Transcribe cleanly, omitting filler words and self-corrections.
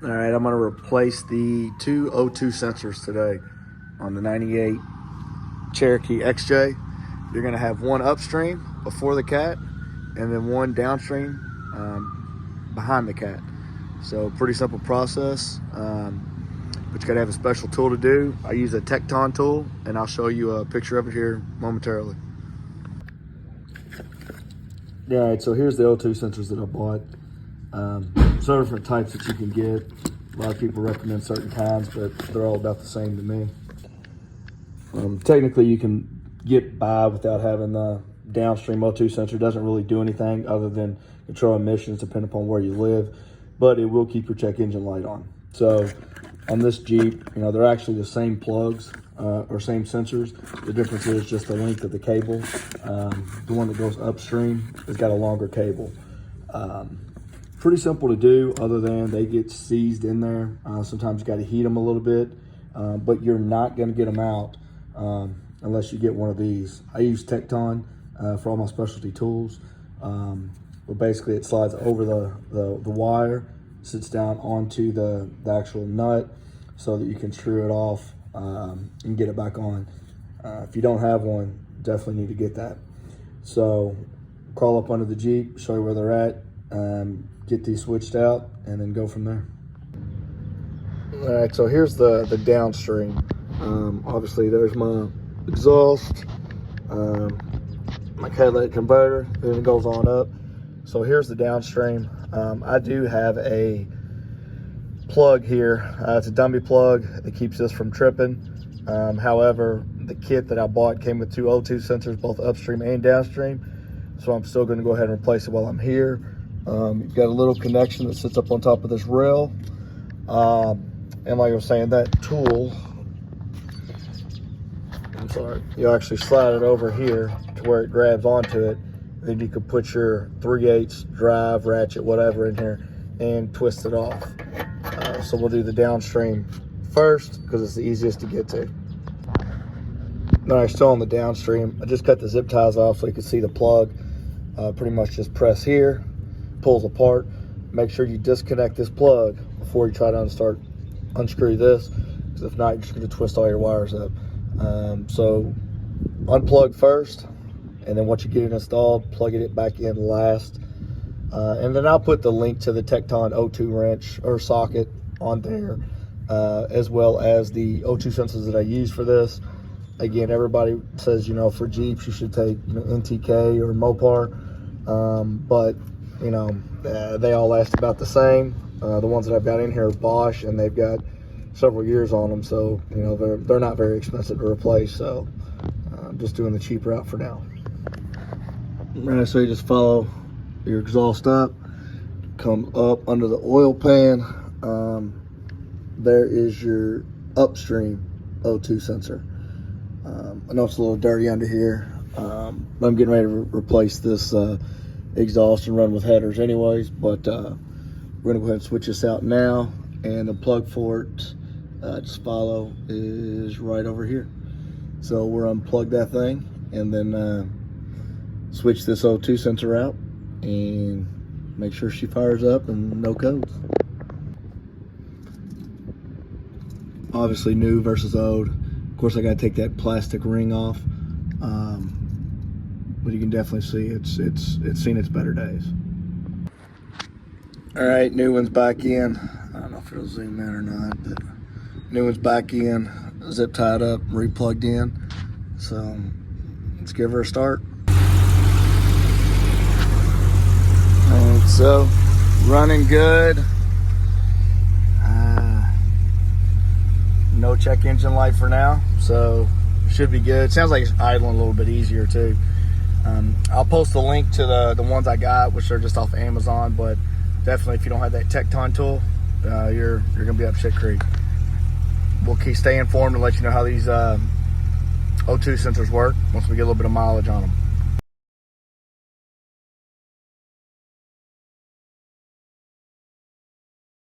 All right, I'm going to replace the two O2 sensors today on the 98 Cherokee XJ. You're going to have one upstream before the cat and then one downstream behind the cat. So pretty simple process, but you got to have a special tool to do. I use a Tecton tool, and I'll show you a picture of it here momentarily. All right, so here's the O2 sensors that I bought. Several different types that you can get. A lot of people recommend certain kinds, but they're all about the same to me. Technically, you can get by without having the downstream O2 sensor. It doesn't really do anything other than control emissions depending upon where you live, but it will keep your check engine light on. So on this Jeep, they're actually the same plugs or same sensors. The difference is just the length of the cable. The one that goes upstream has got a longer cable. Pretty simple to do, other than they get seized in there. Sometimes you got to heat them a little bit, but you're not going to get them out unless you get one of these. I use Tecton for all my specialty tools, but basically it slides over the wire, sits down onto the actual nut so that you can screw it off and get it back on. If you don't have one, definitely need to get that. So crawl up under the Jeep, show you where they're at, get these switched out, and then go from there. All right, so here's the downstream. Obviously there's my exhaust, my catalytic converter, then it goes on up. So here's the downstream. I do have a plug here. It's a dummy plug that keeps this from tripping. However, the kit that I bought came with two O2 sensors, both upstream and downstream. So I'm still gonna go ahead and replace it while I'm here. You've got a little connection that sits up on top of this rail. And like I was saying, that tool, you actually slide it over here to where it grabs onto it. Then you can put your 3/8 drive, ratchet, whatever in here and twist it off. So we'll do the downstream first because it's the easiest to get to. All right, still on the downstream. I just cut the zip ties off so you can see the plug. Pretty much just press here, pulls apart. Make sure you disconnect this plug before you try to unscrew this, because if not, you're just going to twist all your wires up. So unplug first, and then once you get it installed, plug it back in last. And then I'll put the link to the Tecton O2 wrench or socket on there, as well as the O2 sensors that I use for this. Again, everybody says, for Jeeps, you should take NTK or Mopar, but they all last about the same. The ones that I've got in here are Bosch, and they've got several years on them, so they're not very expensive to replace. So I'm just doing the cheap route for now. Right, so you just follow your exhaust up, come up under the oil pan. There is your upstream O2 sensor. I know it's a little dirty under here, but I'm getting ready to replace this exhaust and run with headers anyways, but we're gonna go ahead and switch this out now, and the plug for it, just follow, is right over here. So we're unplug that thing and then switch this O2 sensor out and make sure she fires up and no codes. Obviously new versus old. Of course, I gotta take that plastic ring off, but you can definitely see it's seen its better days. All right, new one's back in. I don't know if it'll zoom in or not, but new one's back in, zip tied up, replugged in. So let's give her a start. All right, so running good. No check engine light for now, so should be good. Sounds like it's idling a little bit easier too. I'll post the link to the ones I got, which are just off Amazon, but definitely if you don't have that Tecton tool, you're gonna be up shit creek. We'll stay informed and let you know how these O2 sensors work once we get a little bit of mileage on them.